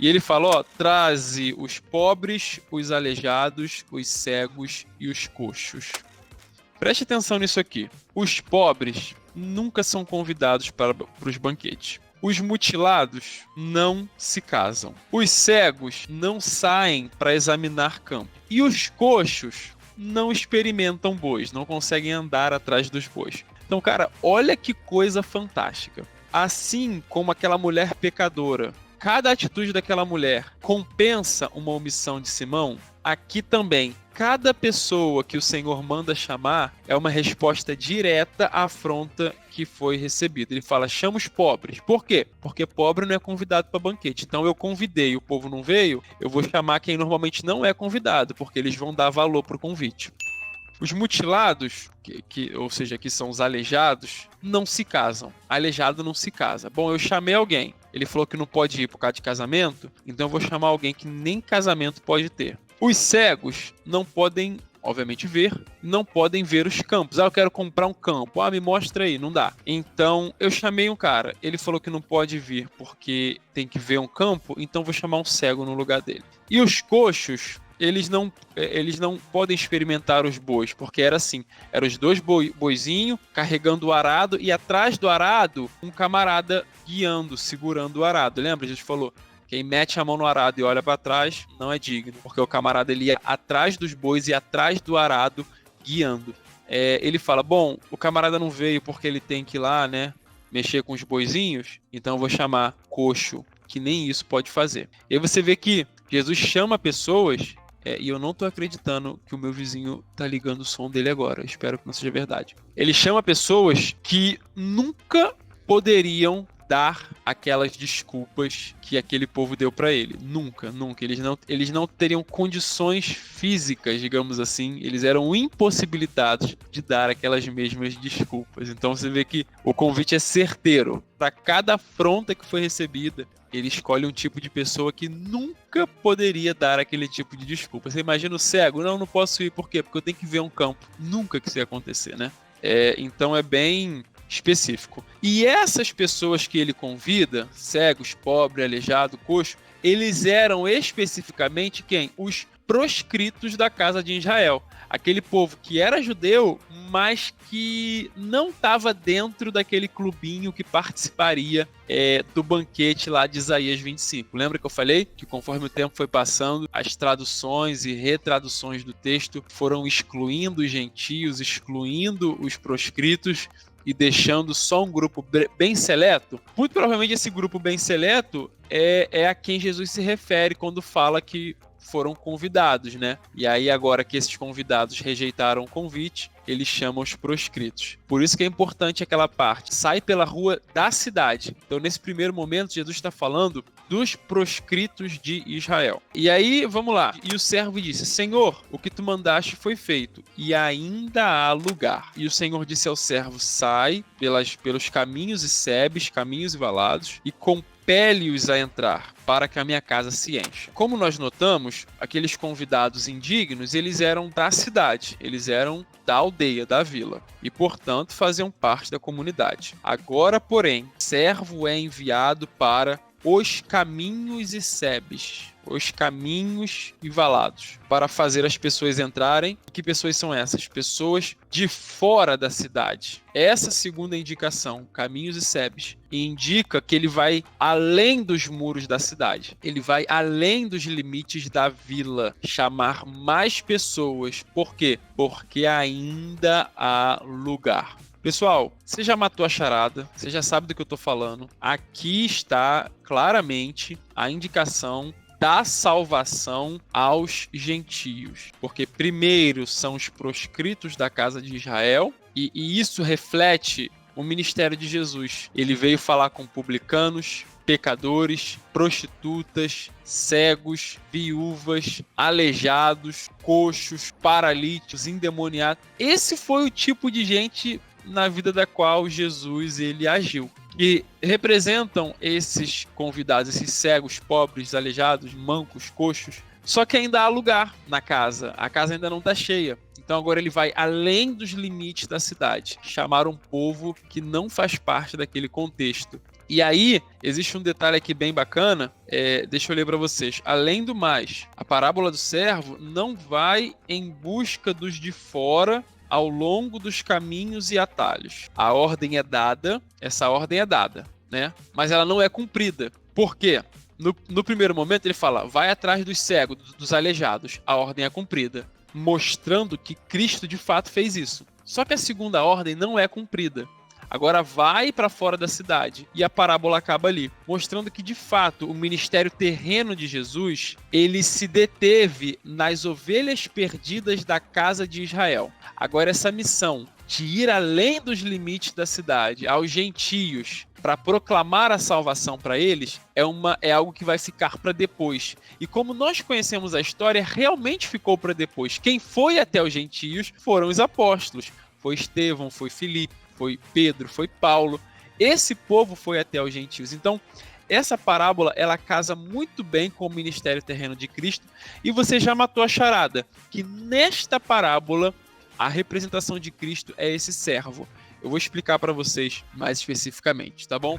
E ele fala, ó, traze os pobres, os aleijados, os cegos e os coxos. Preste atenção nisso aqui. Os pobres nunca são convidados para os banquetes. Os mutilados não se casam. Os cegos não saem para examinar campo. E os coxos não experimentam bois, não conseguem andar atrás dos bois. Então, cara, olha que coisa fantástica. Assim como aquela mulher pecadora, cada atitude daquela mulher compensa uma omissão de Simão, aqui também, cada pessoa que o Senhor manda chamar é uma resposta direta à afronta que foi recebida. Ele fala, chama os pobres. Por quê? Porque pobre não é convidado para banquete. Então eu convidei, o povo não veio, eu vou chamar quem normalmente não é convidado, porque eles vão dar valor para o convite. Os mutilados, ou seja, que são os aleijados, não se casam. Aleijado não se casa. Bom, eu chamei alguém. Ele falou que não pode ir por causa de casamento, então eu vou chamar alguém que nem casamento pode ter. Os cegos não podem, obviamente, não podem ver os campos. Eu quero comprar um campo. Me mostra aí. Não dá. Então, eu chamei um cara. Ele falou que não pode vir porque tem que ver um campo, então vou chamar um cego no lugar dele. E os coxos, eles não podem experimentar os bois, porque era assim, eram os dois boizinhos carregando o arado e atrás do arado um camarada guiando, segurando o arado. Lembra? A gente falou, quem mete a mão no arado e olha para trás não é digno, porque o camarada ele ia atrás dos bois e atrás do arado guiando. Ele fala, bom, o camarada não veio porque ele tem que ir lá, né, mexer com os boizinhos, então eu vou chamar coxo, que nem isso pode fazer. E aí você vê que Jesus chama pessoas, e eu não tô acreditando que o meu vizinho tá ligando o som dele agora. Espero que não seja verdade. Ele chama pessoas que nunca poderiam dar aquelas desculpas que aquele povo deu para ele. Nunca. Eles não teriam condições físicas, digamos assim. Eles eram impossibilitados de dar aquelas mesmas desculpas. Então você vê que o convite é certeiro. Para cada afronta que foi recebida, ele escolhe um tipo de pessoa que nunca poderia dar aquele tipo de desculpa. Você imagina o cego? Não posso ir. Por quê? Porque eu tenho que ver um campo. Nunca que isso ia acontecer, né? Então é bem específico. E essas pessoas que ele convida, cegos, pobre, aleijado, coxo, eles eram especificamente quem? Os proscritos da casa de Israel. Aquele povo que era judeu, mas que não estava dentro daquele clubinho que participaria do banquete lá de Isaías 25. Lembra que eu falei que conforme o tempo foi passando, as traduções e retraduções do texto foram excluindo os gentios, excluindo os proscritos e deixando só um grupo bem seleto? Muito provavelmente esse grupo bem seleto é a quem Jesus se refere quando fala que foram convidados, né? E aí agora que esses convidados rejeitaram o convite, ele chama os proscritos. Por isso que é importante aquela parte, sai pela rua da cidade. Então nesse primeiro momento Jesus está falando dos proscritos de Israel. E aí, vamos lá. E o servo disse, Senhor, o que tu mandaste foi feito, e ainda há lugar. E o Senhor disse ao servo, sai pelos caminhos e sebes, caminhos e valados, e compele-os a entrar, para que a minha casa se encha. Como nós notamos, aqueles convidados indignos, eles eram da cidade, eles eram da aldeia, da vila, e portanto faziam parte da comunidade. Agora, porém, servo é enviado para os caminhos e sebes, os caminhos e valados, para fazer as pessoas entrarem. E que pessoas são essas? Pessoas de fora da cidade. Essa segunda indicação, caminhos e sebes, indica que ele vai além dos muros da cidade. Ele vai além dos limites da vila, chamar mais pessoas. Por quê? Porque ainda há lugar. Pessoal, você já matou a charada, você já sabe do que eu estou falando. Aqui está claramente a indicação da salvação aos gentios. Porque primeiro são os proscritos da casa de Israel, e isso reflete o ministério de Jesus. Ele veio falar com publicanos, pecadores, prostitutas, cegos, viúvas, aleijados, coxos, paralíticos, endemoniados. Esse foi o tipo de gente na vida da qual Jesus ele agiu. E representam esses convidados, esses cegos, pobres, aleijados, mancos, coxos. Só que ainda há lugar na casa. A casa ainda não está cheia. Então agora ele vai além dos limites da cidade, chamar um povo que não faz parte daquele contexto. E aí, existe um detalhe aqui bem bacana, deixa eu ler para vocês. Além do mais, a parábola do servo não vai em busca dos de fora ao longo dos caminhos e atalhos. A ordem é dada, essa ordem é dada, né? Mas ela não é cumprida. Por quê? No primeiro momento ele fala, vai atrás dos cegos, dos aleijados. A ordem é cumprida, mostrando que Cristo de fato fez isso. Só que a segunda ordem não é cumprida. Agora vai para fora da cidade e a parábola acaba ali, mostrando que de fato o ministério terreno de Jesus, ele se deteve nas ovelhas perdidas da casa de Israel. Agora essa missão de ir além dos limites da cidade, aos gentios, para proclamar a salvação para eles, é algo que vai ficar para depois. E como nós conhecemos a história, realmente ficou para depois. Quem foi até os gentios foram os apóstolos. Foi Estevão, foi Filipe, foi Pedro, foi Paulo. Esse povo foi até os gentios. Então, essa parábola, ela casa muito bem com o ministério terreno de Cristo. E você já matou a charada, que nesta parábola, a representação de Cristo é esse servo. Eu vou explicar para vocês mais especificamente, tá bom?